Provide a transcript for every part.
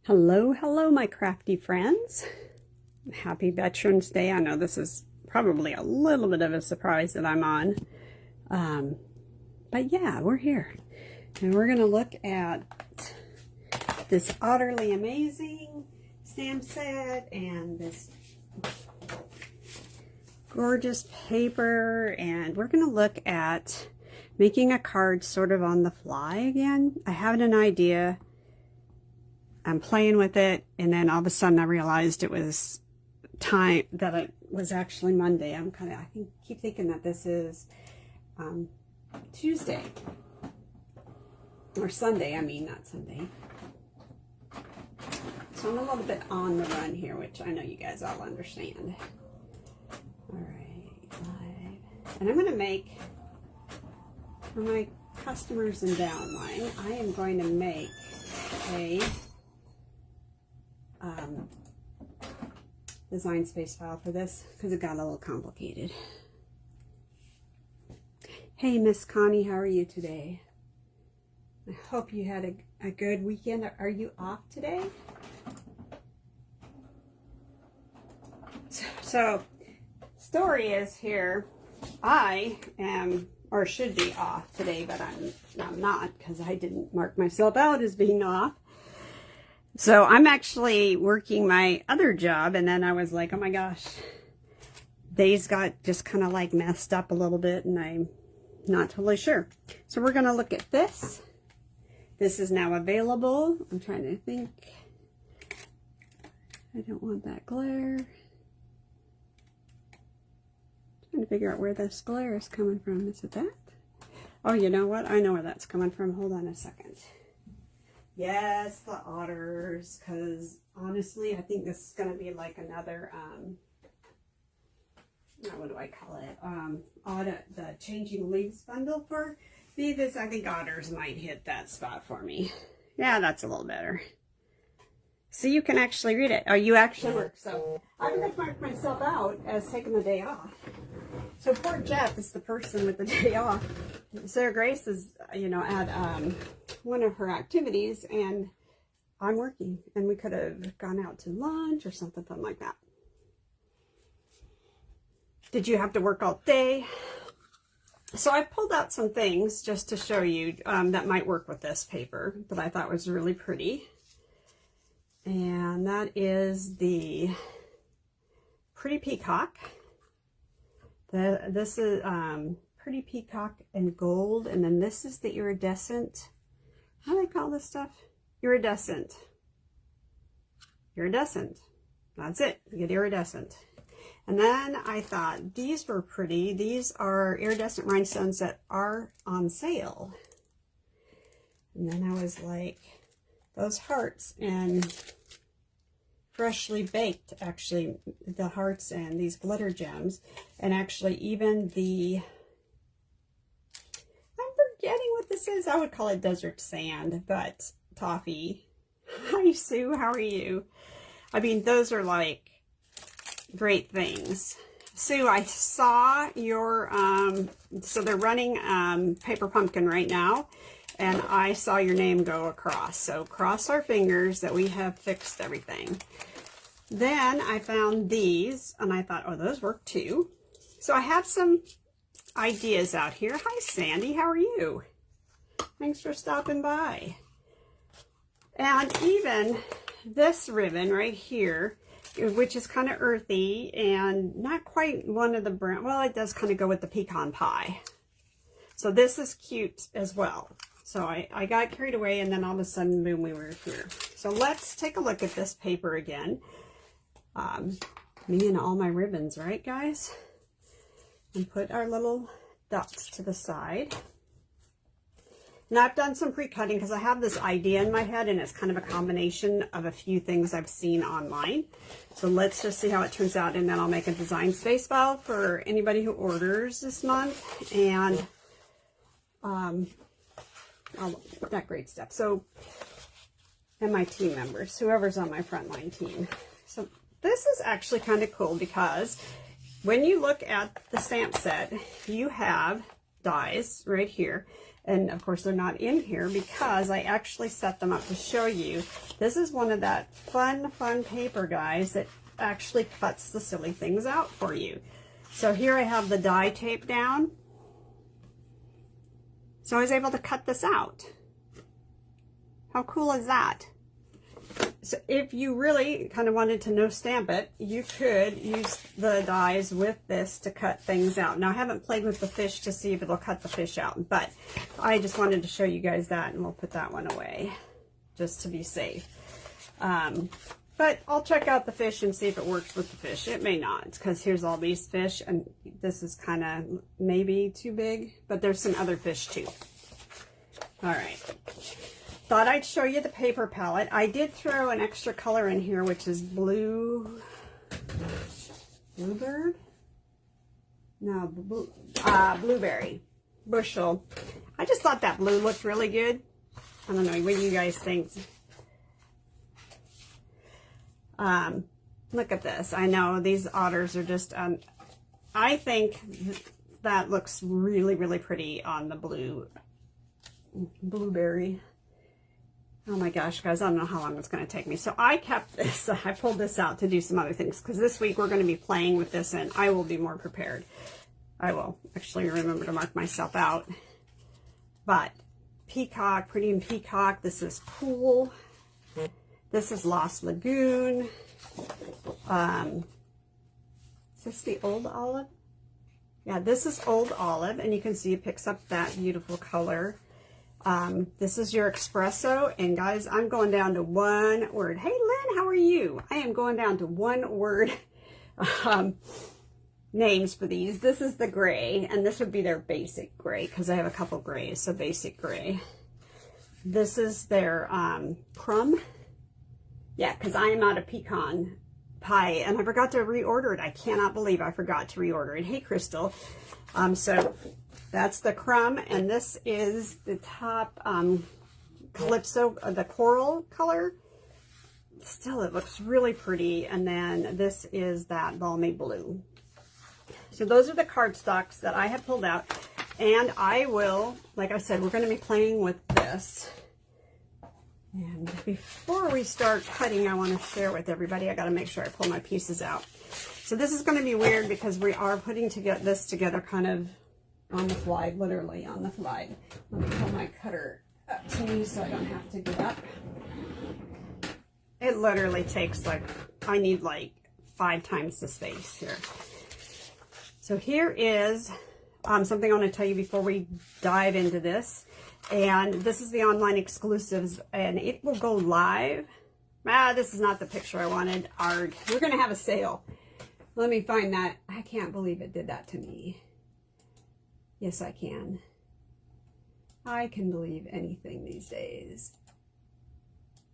Hello, hello, my crafty friends. Happy Veterans Day. I know this is probably a little bit of a surprise that I'm on. But yeah, we're here. And we're going to look at this Otterly Amazing stamp set and this gorgeous paper. And we're going to look at making a card sort of on the fly again. I have an idea. I'm playing with it, and then all of a sudden I realized it was time, that it was actually Monday. I keep thinking that this is Tuesday. Or Sunday, I mean, not Sunday. So I'm a little bit on the run here, which I know you guys all understand. Alright, and I'm going to make, for my customers and downline, I am going to make a design space file for this because it got a little complicated. Hey Miss Connie, how are you today? I hope you had a good weekend. Are you off today? So story is here, I am, or should be off today, but I'm not, because I didn't mark myself out as being off. So I'm actually working my other job, and then I was like, oh my gosh, days got just kind of like messed up a little bit, and I'm not totally sure. So we're going to look at this. This is now available. I'm trying to think. I don't want that glare. Trying to figure out where this glare is coming from. Is it that? Oh, you know what? I know where that's coming from. Hold on a second. Yes, the otters, because honestly, I think this is going to be like another, what do I call it? The changing leaves bundle for me. I think otters might hit that spot for me. Yeah, that's a little better. So you can actually read it. Oh, you actually work. So I'm going to mark myself out as taking the day off. So poor Jeff is the person with the day off. Sarah Grace is, at one of her activities, and I'm working, and we could have gone out to lunch or something like that. Did you have to work all day? So I pulled out some things just to show you that might work with this paper that I thought was really pretty. And that is the Pretty Peacock. This is Pretty Peacock in gold, and then this is the iridescent. How do they call this stuff? Iridescent. Iridescent. That's it. You get iridescent. And then I thought these were pretty. These are iridescent rhinestones that are on sale. And then I was like, those hearts and freshly baked, actually, the hearts and these glitter gems, and actually even the, I'm forgetting what this is. I would call it desert sand, but toffee. Hi Sue, how are you? I mean, those are like great things. Sue, I saw your, so they're running Paper Pumpkin right now, and I saw your name go across. So cross our fingers that we have fixed everything. Then I found these, and I thought, oh, those work too. So I have some ideas out here. Hi, Sandy. How are you? Thanks for stopping by. And even this ribbon right here, which is kind of earthy and not quite one of the brown. Well, it does kind of go with the pecan pie. So this is cute as well. So I got carried away, and then all of a sudden, boom, we were here. So let's take a look at this paper again. Me and all my ribbons, right, guys? And put our little dots to the side. Now, I've done some pre-cutting because I have this idea in my head, and it's kind of a combination of a few things I've seen online. So let's just see how it turns out, and then I'll make a design space file for anybody who orders this month, and that great stuff. So, and my team members, whoever's on my frontline team. So this is actually kind of cool because when you look at the stamp set, you have dies right here. And of course they're not in here because I actually set them up to show you. This is one of that fun paper, guys, that actually cuts the silly things out for you. So here I have the die tape down. So I was able to cut this out. How cool is that? So if you really kind of wanted to no stamp it, you could use the dies with this to cut things out. Now I haven't played with the fish to see if it'll cut the fish out, but I just wanted to show you guys that, and we'll put that one away just to be safe. But I'll check out the fish and see if it works with the fish. It may not, because here's all these fish, and this is kind of maybe too big, but there's some other fish too. All right. Thought I'd show you the paper palette. I did throw an extra color in here, which is bluebird? No, blueberry bushel. I just thought that blue looked really good. I don't know, what do you guys think? Look at this. I know these otters are just, I think that looks really pretty on the blueberry. Oh my gosh, guys, I don't know how long it's going to take me. So I kept this, I pulled this out to do some other things, because this week we're going to be playing with this, and I will be more prepared. I will actually remember to mark myself out. But peacock, pretty in peacock, this is cool. This is Lost Lagoon. Is this the Old Olive? Yeah, this is Old Olive, and you can see it picks up that beautiful color. This is your espresso, and guys, I'm going down to one word. Hey Lynn, how are you? I am going down to one word names for these. This is the gray, and this would be their basic gray, because I have a couple grays, so basic gray. This is their crumb. Yeah, because I am out of pecan pie, and I forgot to reorder it. I cannot believe I forgot to reorder it. Hey Crystal. So that's the crumb, and this is the top Calypso, the coral color. Still, it looks really pretty. And then this is that balmy blue. So those are the cardstocks that I have pulled out, and I will, like I said, we're going to be playing with this. And before we start cutting, I want to share with everybody. I got to make sure I pull my pieces out. So this is going to be weird because we are putting this together kind of on the fly, literally on the fly. Let me pull my cutter up to me so I don't have to get up. It literally takes like, I need like 5 times the space here. So here is something I want to tell you before we dive into this. And this is the online exclusives, and it will go live. This is not the picture I wanted. Arg. We're going to have a sale. Let me find that. I can't believe it did that to me. Yes, I can. I can believe anything these days.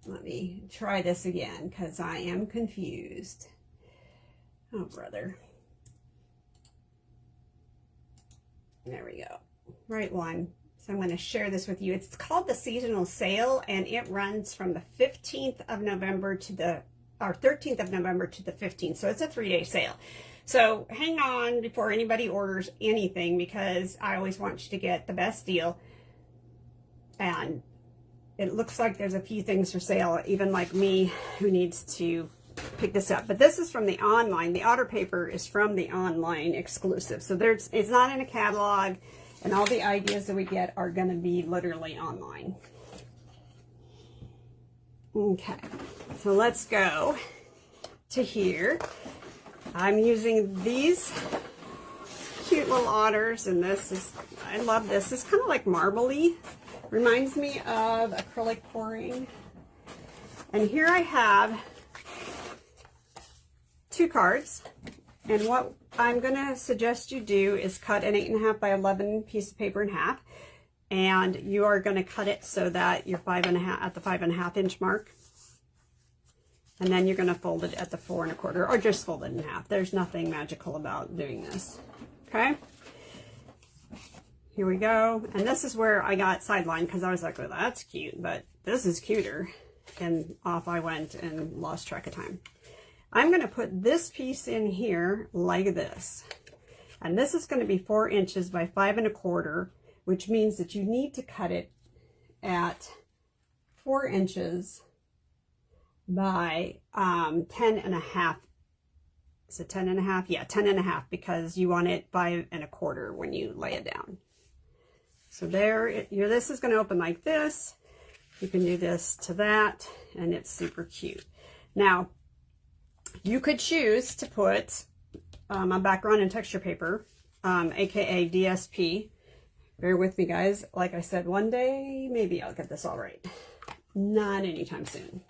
Let me try this again, because I am confused. Oh, brother. There we go. Right one. So I'm going to share this with you. It's called the seasonal sale, and it runs from the 15th of November to the, or 13th of November to the 15th. So it's a 3-day sale. So hang on before anybody orders anything, because I always want you to get the best deal. And it looks like there's a few things for sale, even like me who needs to pick this up. But this is from the online. The otter paper is from the online exclusive. So it's not in a catalog. And all the ideas that we get are going to be literally online. Okay, so let's go to here. I'm using these cute little otters, and this is, I love this. It's kind of like marbly. Reminds me of acrylic pouring. And here I have 2 cards. And what I'm going to suggest you do is cut an 8.5 by 11 piece of paper in half. And you are going to cut it so that you're at the 5.5 inch mark. And then you're going to fold it at the 4 1/4, or just fold it in half. There's nothing magical about doing this. Okay. Here we go. And this is where I got sidelined, because I was like, well, that's cute, but this is cuter. And off I went and lost track of time. I'm going to put this piece in here like this. And this is going to be 4 inches by 5 1/4, which means that you need to cut it at 4 inches by 10 1/2. Is it 10 1/2? Yeah, 10 1/2, because you want it 5 1/4 when you lay it down. So there, this is going to open like this. You can do this to that, and it's super cute. Now, you could choose to put a background and texture paper, aka DSP. Bear with me, guys. Like I said, one day, maybe I'll get this all right. Not anytime soon.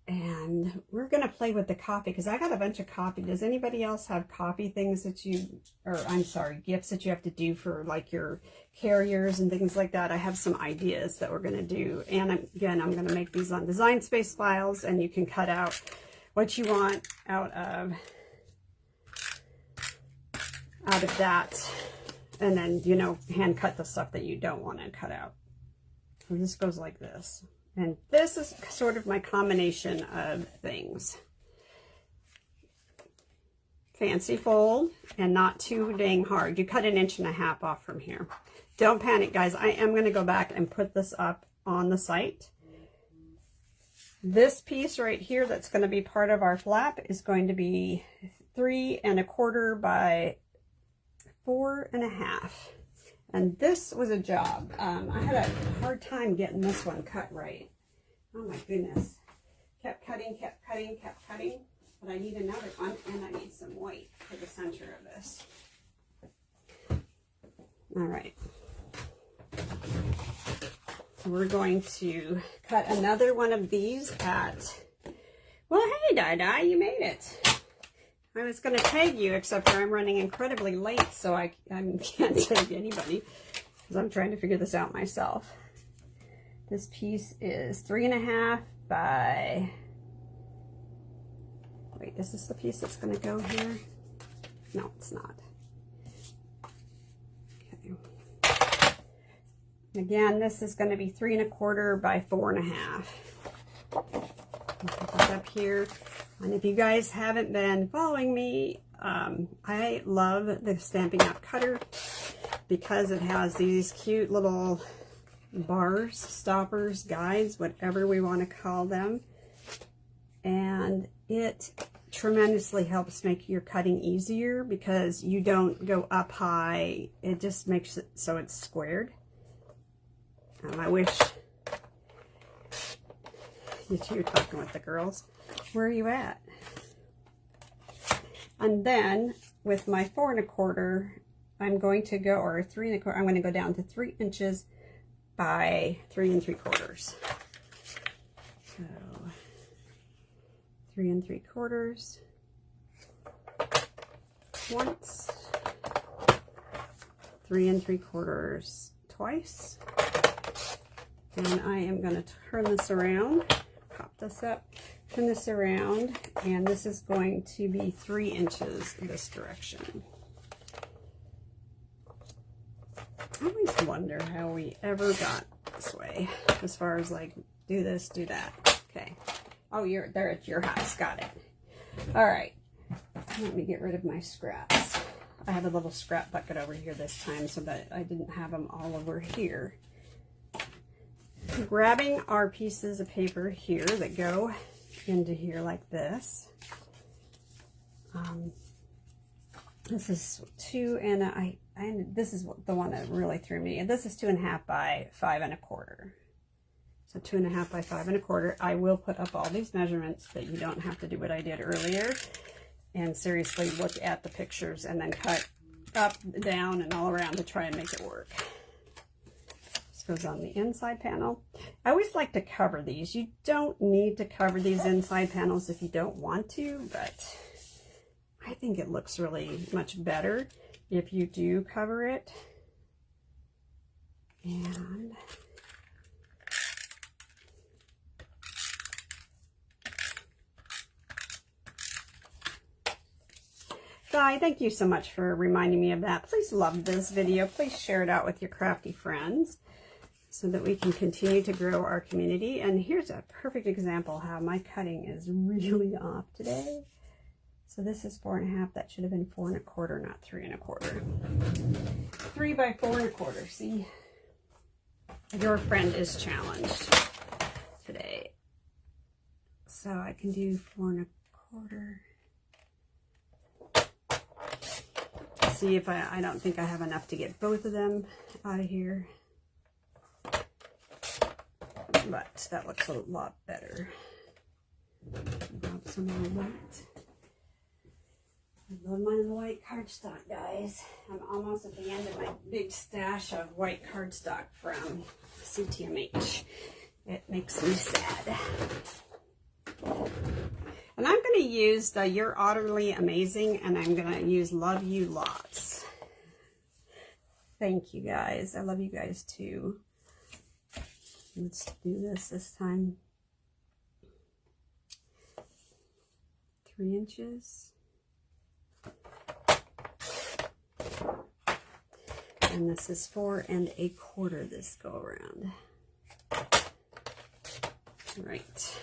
And we're going to play with the coffee, because I got a bunch of coffee. Does anybody else have coffee things that you, or I'm sorry, gifts that you have to do for like your carriers and things like that? I have some ideas that we're going to do. And again, I'm going to make these on Design Space files, and you can cut out what you want out of that. And then, you know, hand cut the stuff that you don't want to cut out. So this goes like this. And this is sort of my combination of things. Fancy fold and not too dang hard. You cut 1.5 inches off from here. Don't panic, guys. I am going to go back and put this up on the site. This piece right here that's going to be part of our flap is going to be 3 1/4 by 4 1/2. And this was a job. I had a hard time getting this one cut right. Oh my goodness. Kept cutting. But I need another one, and I need some white for the center of this. All right. So we're going to cut another one of these at, well, hey, Di, you made it. I was going to tag you, except for I'm running incredibly late, so I can't tag anybody, because I'm trying to figure this out myself. This piece is 3 1/2 by, wait, is this the piece that's going to go here? No, it's not. Okay. Again, this is going to be 3 1/4 by 4 1/2. Put that up here. And if you guys haven't been following me, I love the Stampin' Up! Cutter, because it has these cute little bars, stoppers, guides, whatever we want to call them. And it tremendously helps make your cutting easier, because you don't go up high. It just makes it so it's squared. I wish that you were talking with the girls. Where are you at? And then with my 4 1/4, I'm going to go, or 3 1/4, I'm going to go down to 3 inches by 3 3/4. So 3 3/4 once, 3 3/4 twice, and I am going to turn this around, pop this up, turn this around, and this is going to be 3 inches this direction. I always wonder how we ever got this way, as far as like, do this, do that. Okay. Oh, you're there at your house. Got it. All right. Let me get rid of my scraps. I have a little scrap bucket over here this time, so that I didn't have them all over here. Grabbing our pieces of paper here that go into here like this. This is 2 and this is the one that really threw me. And this is 2 1/2 by 5 1/4. So 2 1/2 by 5 1/4. I will put up all these measurements, that you don't have to do what I did earlier. And seriously look at the pictures and then cut up, down, and all around to try and make it work. This goes on the inside panel. I always like to cover these. You don't need to cover these inside panels if you don't want to, but I think it looks really much better if you do cover it. And Guy, thank you so much for reminding me of that. Please love this video. Please share it out with your crafty friends so that we can continue to grow our community. And here's a perfect example how my cutting is really off today. So this is 4 1/2. That should have been 4 1/4, not 3 1/4. 3 by 4 1/4. See, your friend is challenged today. So I can do 4 1/4. See if I don't think I have enough to get both of them out of here. But that looks a lot better. Grab some more white. I love my white cardstock, guys. I'm almost at the end of my big stash of white cardstock from CTMH. It makes me sad. And I'm going to use the You're Utterly Amazing, and I'm going to use Love You Lots. Thank you, guys. I love you guys, too. Let's do this time. 3 inches. And this is 4 1/4 this go around. Right.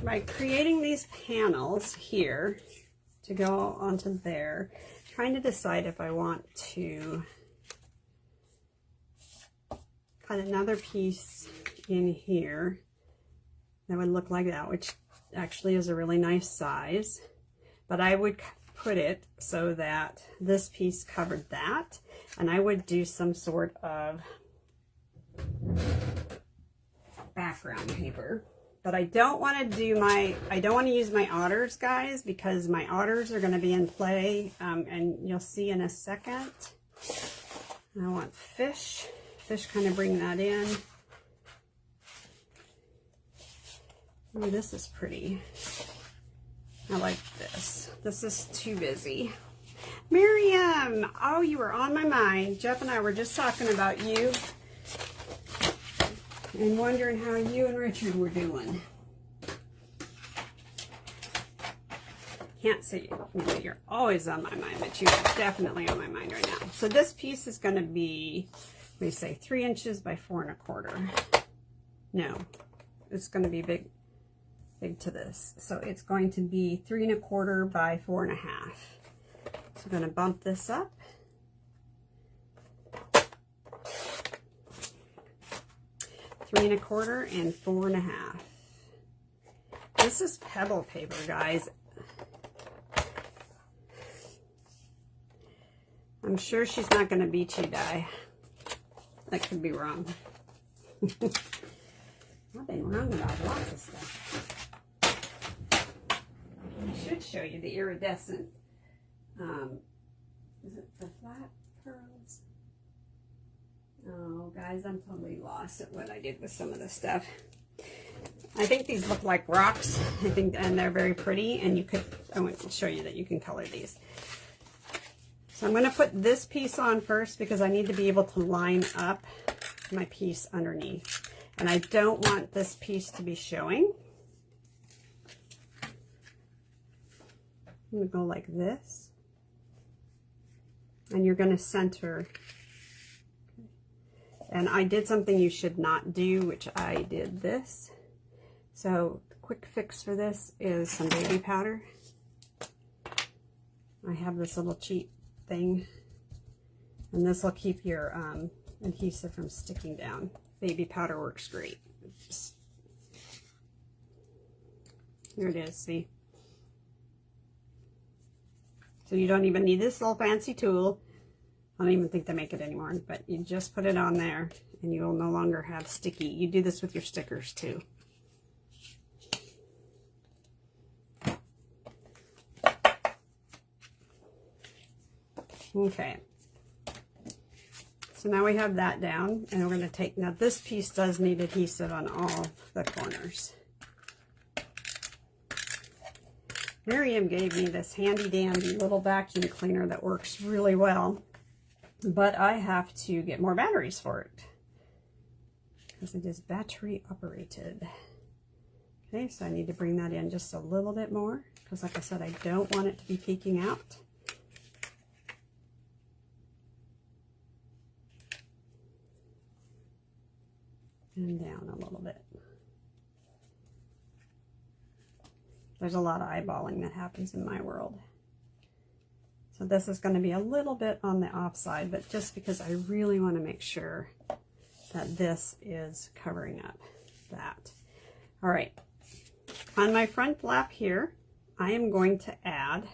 By creating these panels here to go onto there, trying to decide if I want to cut another piece in here that would look like that, which actually is a really nice size, but I would put it so that this piece covered that, and I would do some sort of background paper. But I don't want to do I don't want to use my otters, guys, because my otters are going to be in play, and you'll see in a second. I want fish. Fish kind of bring that in. Ooh, this is pretty. I like this. This is too busy. Miriam! Oh, you were on my mind. Jeff and I were just talking about you and wondering how you and Richard were doing. Can't say you're always on my mind, but you're definitely on my mind right now. So this piece is going to be, let me say, 3 inches by 4 1/4. No, it's going to be big to this. So it's going to be 3 1/4 by 4 1/2. So I'm going to bump this up. Three 1/4 and 4 1/2. This is pebble paper, guys. I'm sure she's not going to beat you, Di. That could be wrong. I've been wrong about lots of stuff. I should show you the iridescent. Is it the flat pearls? Oh, guys, I'm totally lost at what I did with some of this stuff. I think these look like rocks. I think, and they're very pretty. And you could, I want to show you that you can color these. So I'm going to put this piece on first because I need to be able to line up my piece underneath. And I don't want this piece to be showing. I'm going to go like this. And you're going to center. And I did something you should not do, which I did this. So the quick fix for this is some baby powder. I have this little cheap thing, and this will keep your adhesive from sticking down. Baby powder works great. Just, here it is, see? So you don't even need this little fancy tool. I don't even think they make it anymore, but you just put it on there and you will no longer have sticky. You do this with your stickers too. Okay. So now we have that down, and we're going to take, now this piece does need adhesive on all the corners. Miriam gave me this handy dandy little vacuum cleaner that works really well, but I have to get more batteries for it because it is battery operated. Okay, so I need to bring that in just a little bit more because, like I said, I don't want it to be peeking out. and down a little bit. There's a lot of eyeballing that happens in my world. So this is going to be a little bit on the off side, but just because I really want to make sure that this is covering up that. All right, on my front flap here, I am going to add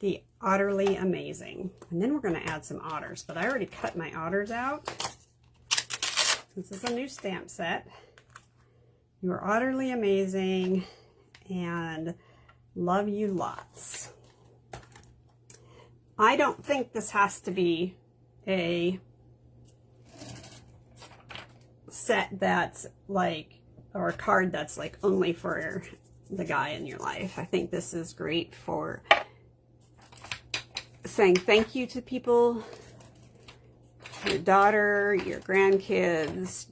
the Otterly Amazing. And then we're going to add some otters, but I already cut my otters out. This is a new stamp set. You are utterly amazing and love you lots. I don't think this has to be a set that's like, or a card that's like only for the guy in your life. I think this is great for saying thank you to people, your daughter, your grandkids.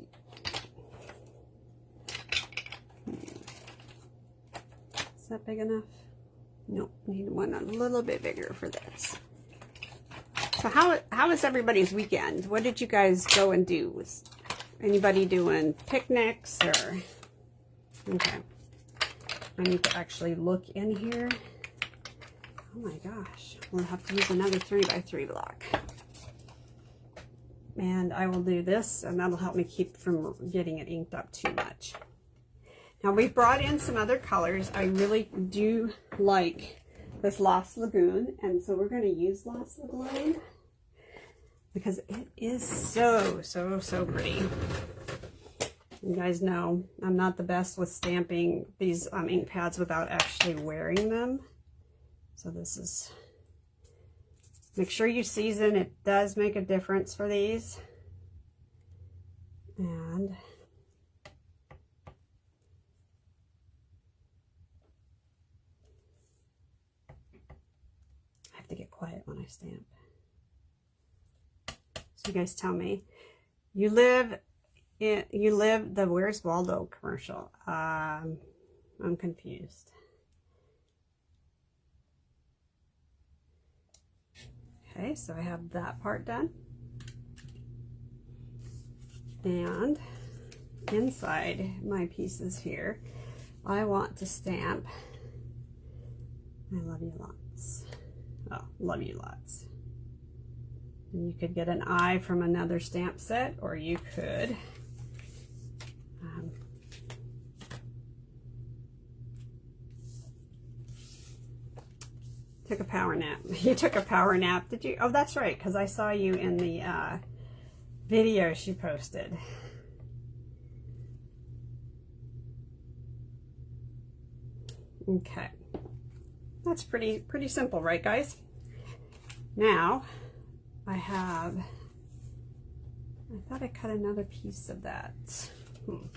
Is that big enough? Nope, need one a little bit bigger for this. So how was everybody's weekend? What did you guys go and do? Was anybody doing picnics or? Okay, I need to actually look in here. Oh my gosh, we'll have to use another 3x3 block. And I will do this, and that'll help me keep from getting it inked up too much. Now we've brought in some other colors. I really do like this Lost Lagoon, and so we're going to use Lost Lagoon because it is so pretty. You guys know I'm not the best with stamping these ink pads without actually wearing them. So this is, make sure you season. It does make a difference for these. And I have to get quiet when I stamp. So you guys tell me, you live the Where's Waldo commercial. I'm confused. Okay, so I have that part done. And inside my pieces here, I want to stamp I love you lots. Oh, love you lots. And you could get an eye from another stamp set, or you could took a power nap. You took a power nap, did you? Oh, that's right, because I saw you in the video she posted. Okay, that's pretty simple, right, guys? Now I thought I cut another piece of that. All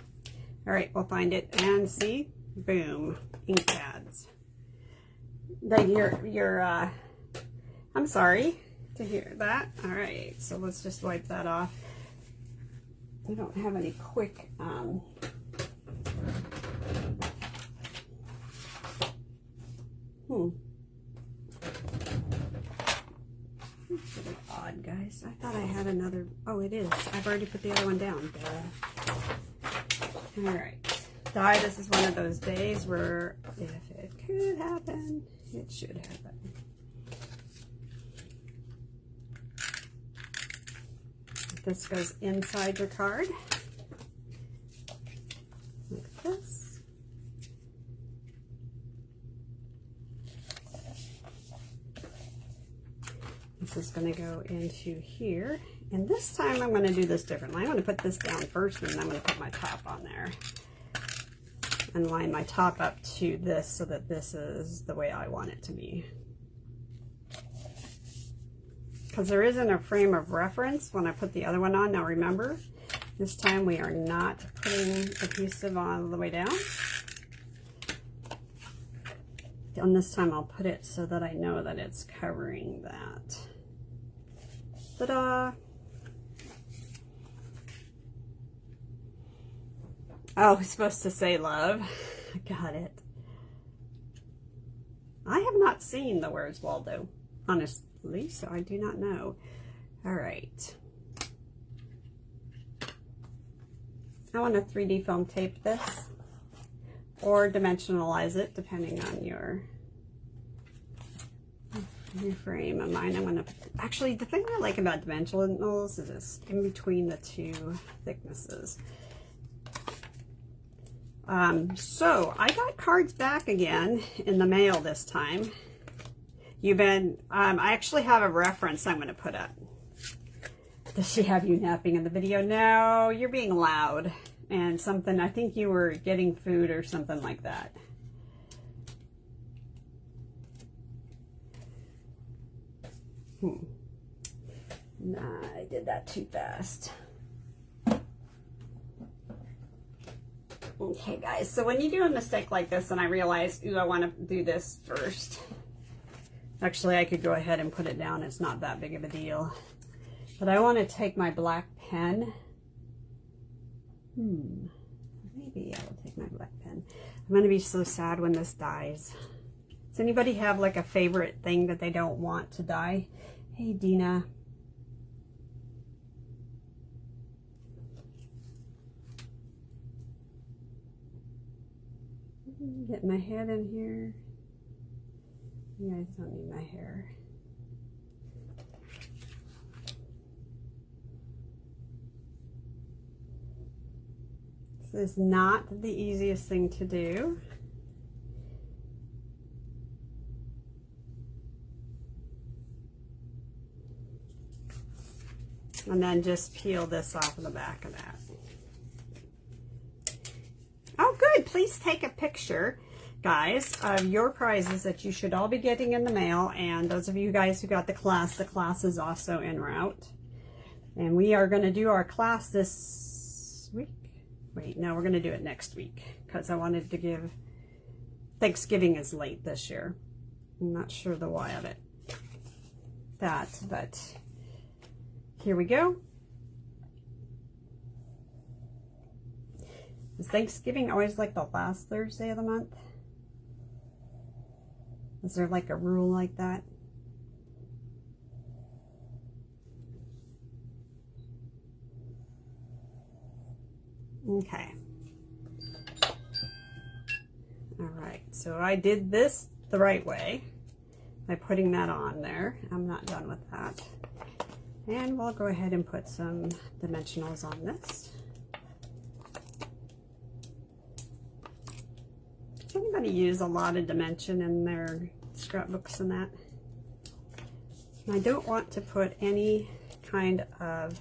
right, we'll find it and see. Boom, ink pads. I'm sorry to hear that. All right, so let's just wipe that off. I don't have any quick That's really odd, guys. I thought I had another. Oh, it is. I've already put the other one down. All right. Die, this is one of those days where if it could happen, it should happen. This goes inside your card, like this. This is going to go into here, and this time I'm going to do this differently. I'm going to put this down first, and then I'm going to put my top on there and line my top up to this so that this is the way I want it to be. Because there isn't a frame of reference when I put the other one on. Now remember, this time we are not putting adhesive on all the way down. And this time I'll put it so that I know that it's covering that. Ta-da! Oh, it's supposed to say love. Got it. I have not seen the Where's Waldo, honestly, so I do not know. All right. I want to 3D foam tape this or dimensionalize it depending on your frame. Of mine, I'm going to, actually the thing I like about dimensionals is it's in between the two thicknesses. So I got cards back again in the mail this time. I actually have a reference I'm going to put up. Does she have you napping in the video? No, you're being loud and something. I think you were getting food or something like that. Nah, I did that too fast. Okay, guys, so when you do a mistake like this and I realize, ooh, I want to do this first. Actually, I could go ahead and put it down. It's not that big of a deal. But I want to take my black pen. Maybe I will take my black pen. I'm going to be so sad when this dies. Does anybody have like a favorite thing that they don't want to die? Hey, Dina. Get my head in here. You guys don't need my hair. This is not the easiest thing to do. And then just peel this off of the back of that. Oh, good. Please take a picture, guys, of your prizes that you should all be getting in the mail. And those of you guys who got the class is also en route. And we are going to do our class this week. Wait, no, we're going to do it next week because I wanted to give, Thanksgiving is late this year. I'm not sure the why of it. But here we go. Is Thanksgiving always like the last Thursday of the month? Is there like a rule like that? Okay. All right, so I did this the right way by putting that on there. I'm not done with that. And we'll go ahead and put some dimensionals on this. Does anybody use a lot of dimension in their scrapbooks and that? And I don't want to put any kind of,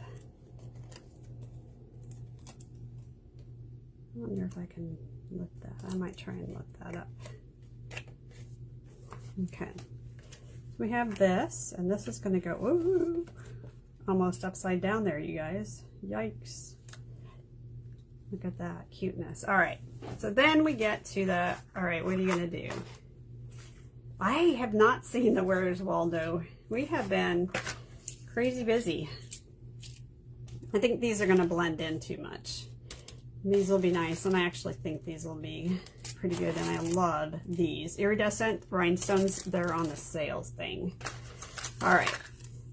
I wonder if I can lift that. I might try and lift that up. Okay. We have this, and this is going to go, ooh, almost upside down there, you guys. Yikes. Look at that cuteness. All right. So then we get to the, all right, what are you going to do? I have not seen the Where's Waldo. We have been crazy busy. I think these are going to blend in too much. These will be nice, and I actually think these will be pretty good, and I love these. Iridescent rhinestones, they're on the sales thing. All right,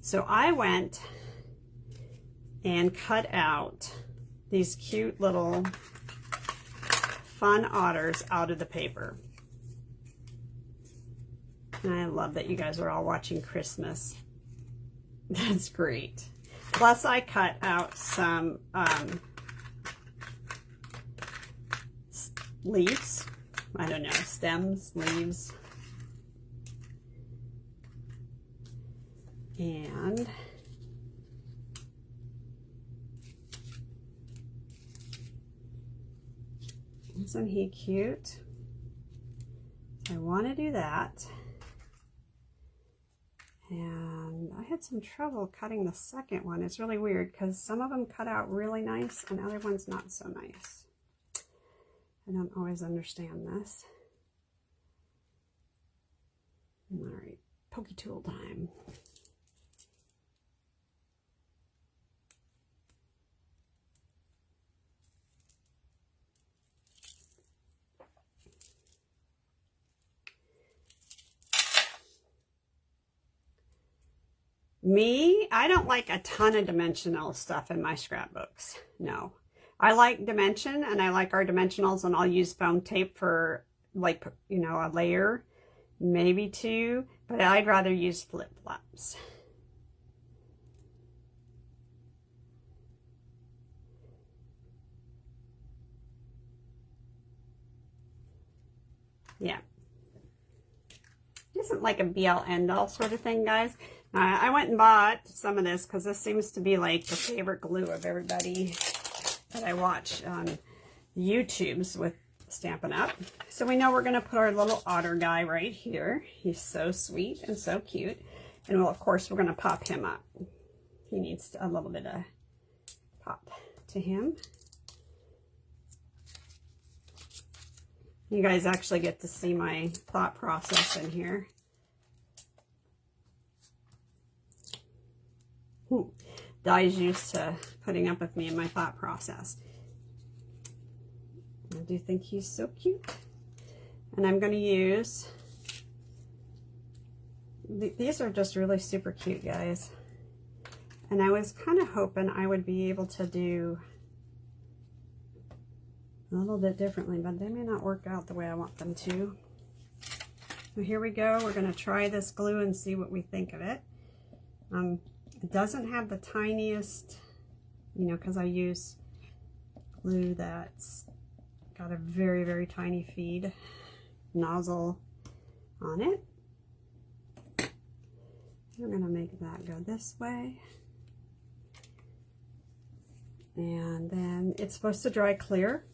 so I went and cut out these cute little fun otters out of the paper. And I love that you guys are all watching Christmas. That's great. Plus I cut out some leaves. I don't know, stems, leaves. And isn't he cute? So I want to do that. And I had some trouble cutting the second one. It's really weird because some of them cut out really nice and other ones not so nice. I don't always understand this. All right, pokey tool time. Me, I don't like a ton of dimensional stuff in my scrapbooks. No. I like dimension, and I like our dimensionals, and I'll use foam tape for, like, you know, a layer, maybe 2, but I'd rather use flip-flops. Yeah. It isn't like a be-all end-all sort of thing, guys. I went and bought some of this because this seems to be like the favorite glue of everybody that I watch on YouTube's with Stampin' Up. So we know we're going to put our little otter guy right here. He's so sweet and so cute. And well, of course, we're going to pop him up. He needs a little bit of pop to him. You guys actually get to see my thought process in here. Di's used to putting up with me in my thought process. I do think he's so cute. And I'm going to use, these are just really super cute, guys. And I was kind of hoping I would be able to do a little bit differently, but they may not work out the way I want them to. So here we go. We're going to try this glue and see what we think of it. It doesn't have the tiniest, you know, because I use glue that's got a very, very tiny feed nozzle on it. I'm going to make that go this way. And then it's supposed to dry clear.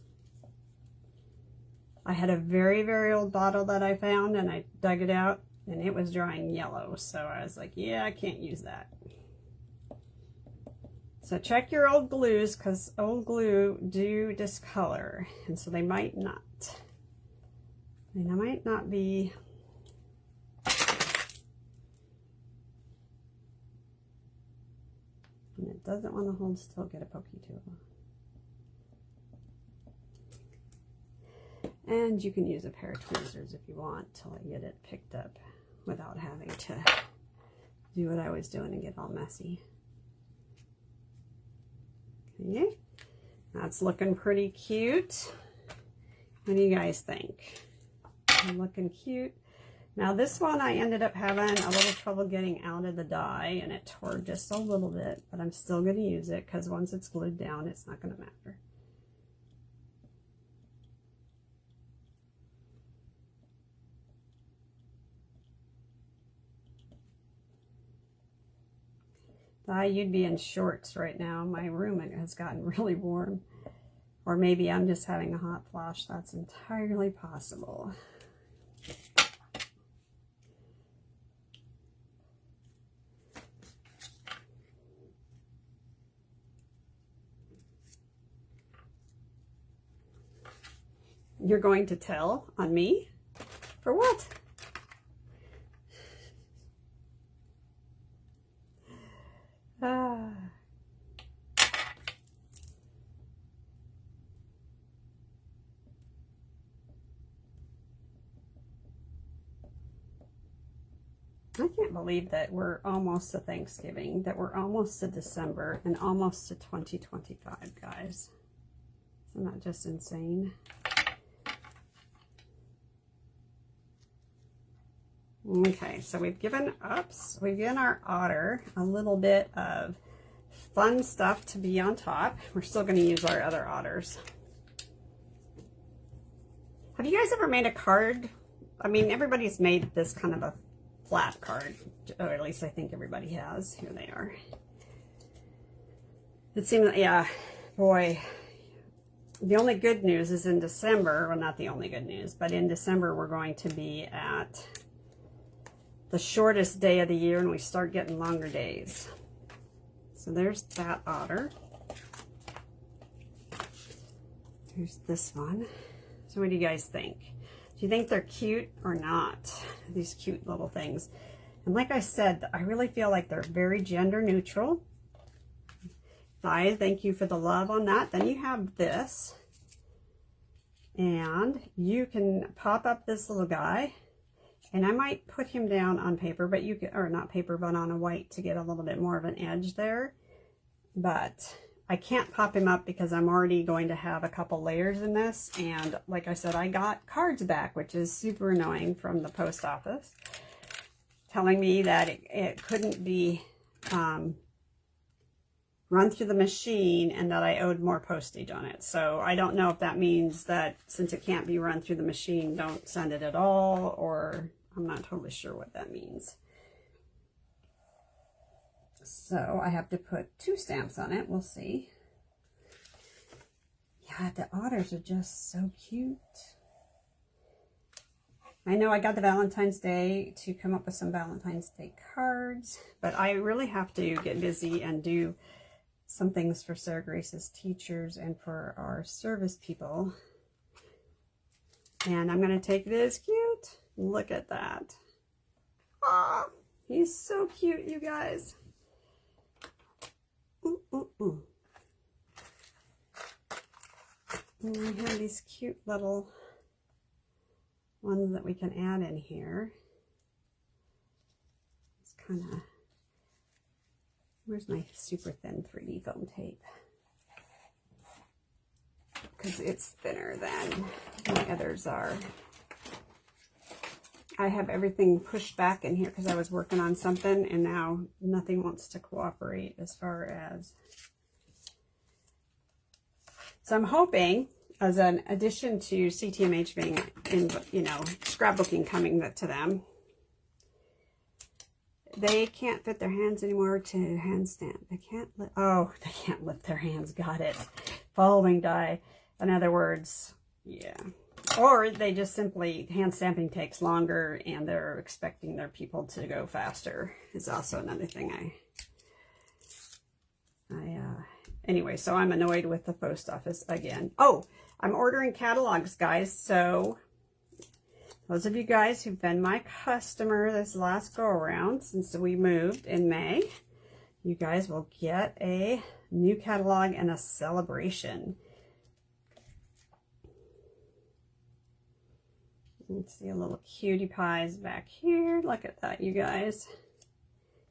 I had a very, very old bottle that I found, and I dug it out, and it was drying yellow. So I was like, yeah, I can't use that. So check your old glues, because old glue do discolor, and so they might not. They might not be. And it doesn't want to hold still. Get a pokey tool. And you can use a pair of tweezers if you want till I get it picked up without having to do what I was doing and get all messy. Okay, that's looking pretty cute. What do you guys think? Looking cute. Now this one I ended up having a little trouble getting out of the die, and it tore just a little bit, but I'm still going to use it because once it's glued down, it's not going to matter. You'd be in shorts right now. My room has gotten really warm. Or maybe I'm just having a hot flash. That's entirely possible. You're going to tell on me? For what? I can't believe that we're almost to Thanksgiving, that we're almost to December, and almost to 2025, guys. Isn't that just insane? Okay, so we've given our otter a little bit of fun stuff to be on top. We're still going to use our other otters. Have you guys ever made a card? I mean, everybody's made this kind of a flat card, or at least I think everybody has. Here they are. It seems, yeah, boy. The only good news is in December, well, not the only good news, but in December we're going to be at the shortest day of the year, and we start getting longer days. So there's that otter. Here's this one. So what do you guys think? Do you think they're cute or not? These cute little things. And like I said, I really feel like they're very gender neutral. Di, thank you for the love on that. Then you have this. And you can pop up this little guy. And I might put him down on paper, but you can, or not paper, but on a white to get a little bit more of an edge there. But I can't pop him up because I'm already going to have a couple layers in this. And like I said, I got cards back, which is super annoying, from the post office, telling me that it couldn't be run through the machine and that I owed more postage on it. So I don't know if that means that since it can't be run through the machine, don't send it at all, or I'm not totally sure what that means. So I have to put 2 stamps on it. We'll see. Yeah, the otters are just so cute. I know I got the Valentine's Day to come up with some Valentine's Day cards, but I really have to get busy and do some things for Sarah Grace's teachers and for our service people. And I'm going to take this cute. Look at that. Ah, he's so cute, you guys. And we have these cute little ones that we can add in here. It's kind of, where's my super thin 3D foam tape? Because it's thinner than my others are. I have everything pushed back in here because I was working on something and now nothing wants to cooperate as far as. So I'm hoping, as an addition to CTMH being in, you know, scrapbooking coming to them, they can't fit their hands anymore to hand stamp. They can't they can't lift their hands. Got it. Following die. In other words, yeah. Or they just simply, hand stamping takes longer and they're expecting their people to go faster is also another thing anyway, so I'm annoyed with the post office again. Oh, I'm ordering catalogs, guys. So those of you guys who've been my customer this last go around since we moved in May, you guys will get a new catalog and a celebration. Let's see a little cutie pies back here. Look at that, you guys.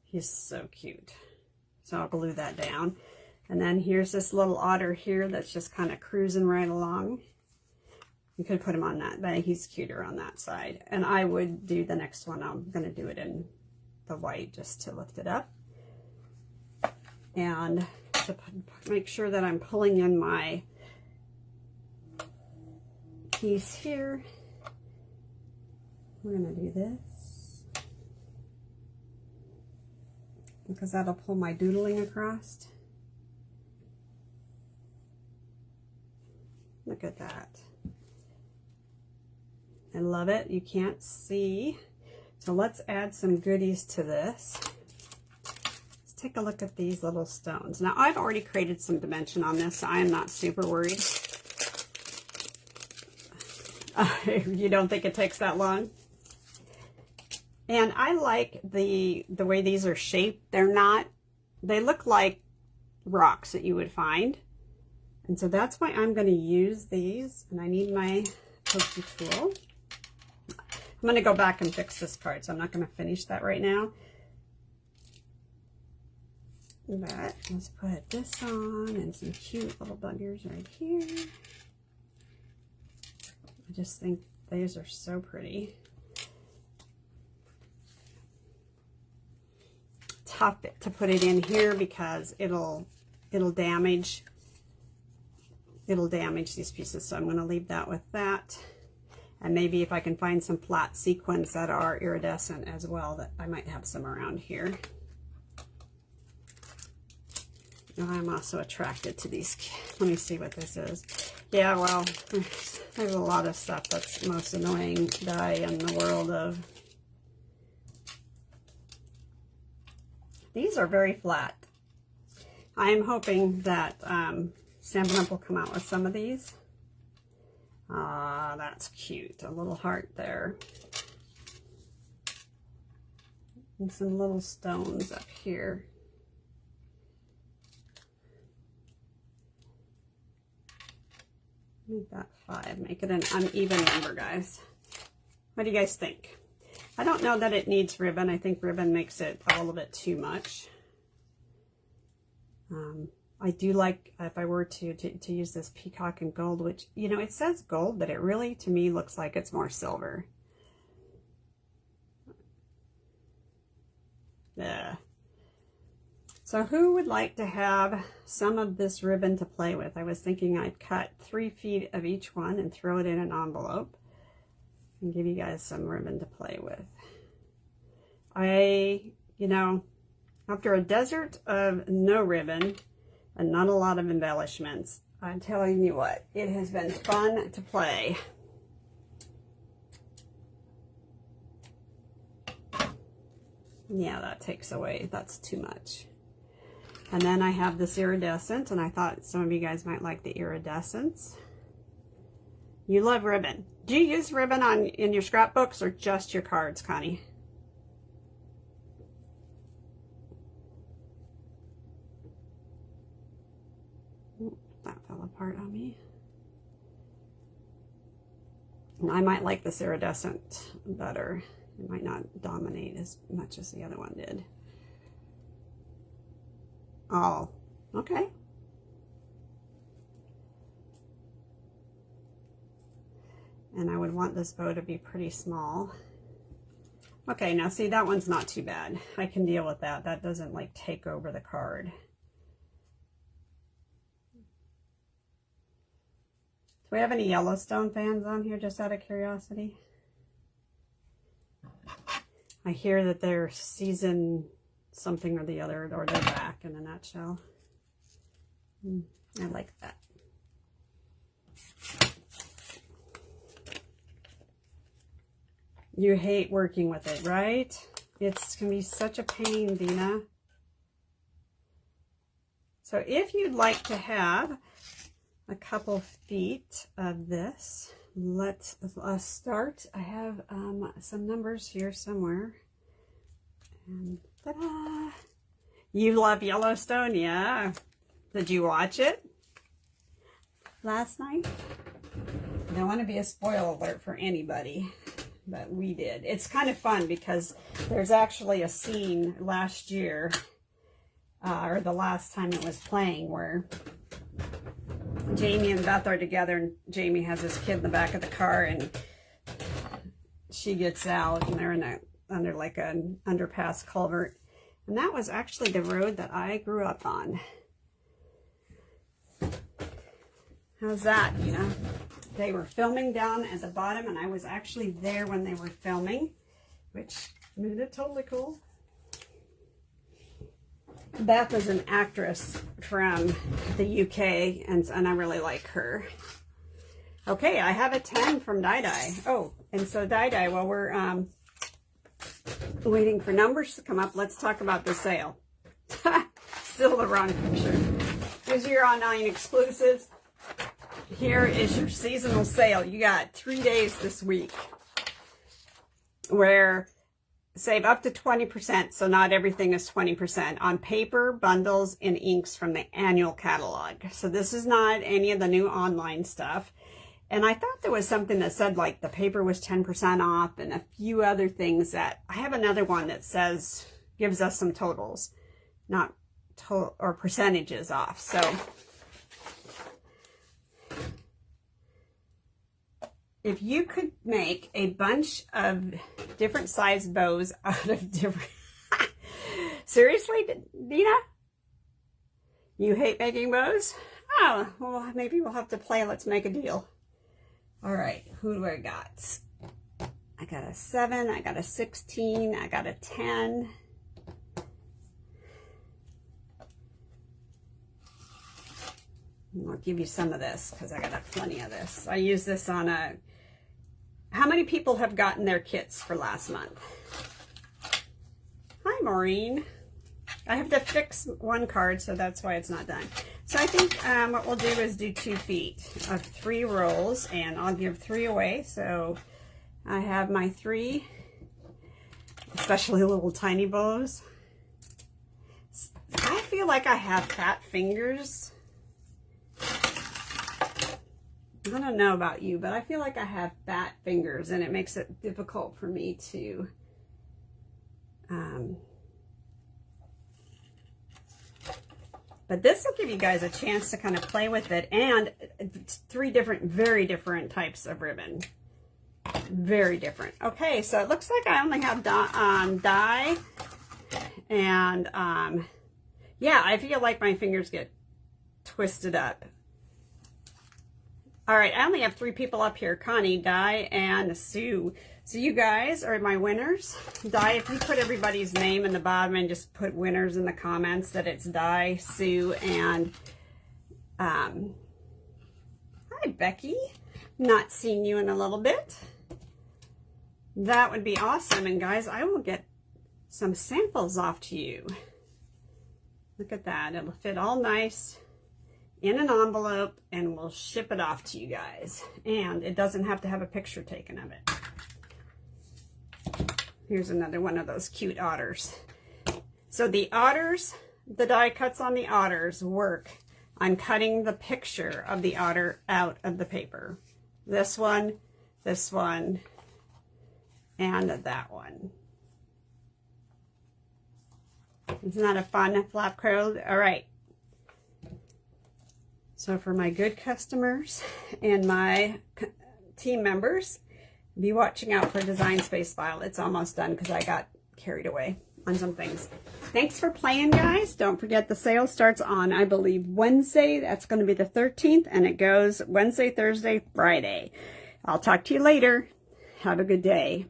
He's so cute. So I'll glue that down. And then here's this little otter here that's just kind of cruising right along. You could put him on that, but he's cuter on that side. And I would do the next one. I'm going to do it in the white just to lift it up. And to make sure that I'm pulling in my piece here. We're going to do this because that'll pull my doodling across. Look at that. I love it. You can't see. So let's add some goodies to this. Let's take a look at these little stones. Now I've already created some dimension on this, so I am not super worried. You don't think it takes that long? And I like the way these are shaped. They look like rocks that you would find. And so that's why I'm going to use these. And I need my pokey tool. I'm going to go back and fix this card, so I'm not going to finish that right now. But let's put this on and some cute little buggers right here. I just think these are so pretty. Tough to put it in here because it'll damage these pieces, so I'm going to leave that with that. And maybe if I can find some flat sequins that are iridescent as well, that I might have some around here. I'm also attracted to these. Let me see what this is. Yeah, well, there's a lot of stuff that's the most annoying die in the world of. These are very flat. I am hoping that Stampin' Up! Will come out with some of these. Ah, that's cute. A little heart there. And some little stones up here. Make that 5. Make it an uneven number, guys. What do you guys think? I don't know that it needs ribbon. I think ribbon makes it a little bit too much. I do like, if I were to use this peacock and gold, which, you know, it says gold, but it really, to me, looks like it's more silver. Yeah. So who would like to have some of this ribbon to play with? I was thinking I'd cut 3 feet of each one and throw it in an envelope and give you guys some ribbon to play with. You know, after a desert of no ribbon and not a lot of embellishments, I'm telling you what, it has been fun to play. Yeah, that takes away, that's too much. And then I have this iridescent, and I thought some of you guys might like the iridescence. You love ribbon. Do you use ribbon in your scrapbooks or just your cards, Connie? Ooh, that fell apart on me. And I might like this iridescent better. It might not dominate as much as the other one did. Oh, okay. And I would want this bow to be pretty small. Okay, now see, that one's not too bad. I can deal with that. That doesn't like take over the card. Do we have any Yellowstone fans on here, just out of curiosity? I hear that they're season something or the other, or they're back in a nutshell. I like that. You hate working with it, right? It's gonna be such a pain, Dina. So if you'd like to have a couple feet of this, let's start. I have some numbers here somewhere. And ta-da! You love Yellowstone, yeah? Did you watch it last night? I don't want to be a spoiler alert for anybody, but we did. It's kind of fun because there's actually a scene last year, or the last time it was playing, where Jamie and Beth are together, and Jamie has his kid in the back of the car, and she gets out, and they're under like an underpass culvert. And that was actually the road that I grew up on. How's that, you know? They were filming down at the bottom, and I was actually there when they were filming, which made it totally cool. Beth is an actress from the UK, and I really like her. Okay, I have a 10 from Dai Dai. Oh, and so Dai Dai, while we're waiting for numbers to come up, let's talk about the sale. Still the wrong picture. Here's your online exclusives. Here is your seasonal sale. You got 3 days this week where save up to 20%, so not everything is 20%, on paper, bundles, and inks from the annual catalog. So this is not any of the new online stuff. And I thought there was something that said like the paper was 10% off and a few other things. That I have another one that says, gives us some totals, not total or percentages off. So if you could make a bunch of different size bows out of different, seriously, Dina? You hate making bows? Oh, well, maybe we'll have to play Let's Make a Deal. All right, who do I got? I got a 7, I got a 16, I got a 10. I'll give you some of this because I got plenty of this. I use this on a... How many people have gotten their kits for last month? Hi, Maureen. I have to fix one card, so that's why it's not done. So I think what we'll do is do 2 feet of 3 rolls, and I'll give 3 away. So I have my 3, especially little tiny bows. I feel like I have fat fingers. I don't know about you, but I feel like I have fat fingers, and it makes it difficult for me to But this will give you guys a chance to kind of play with it. And 3 different, very different types of ribbon. Very different. Okay, so it looks like I only have dye. And yeah, I feel like my fingers get twisted up. All right, I only have 3 people up here, Connie, Di, and Sue. So you guys are my winners. Di, if you put everybody's name in the bottom and just put winners in the comments, that it's Di, Sue, and hi, Becky. Not seen you in a little bit. That would be awesome. And guys, I will get some samples off to you. Look at that. It'll fit all nice in an envelope, and we'll ship it off to you guys. And it doesn't have to have a picture taken of it. Here's another one of those cute otters. So the otters, the die cuts on the otters work on cutting the picture of the otter out of the paper. This one, and that one. Isn't that a fun flap code? All right. So for my good customers and my team members, be watching out for Design Space File. It's almost done because I got carried away on some things. Thanks for playing, guys. Don't forget the sale starts on, I believe, Wednesday. That's going to be the 13th, and it goes Wednesday, Thursday, Friday. I'll talk to you later. Have a good day.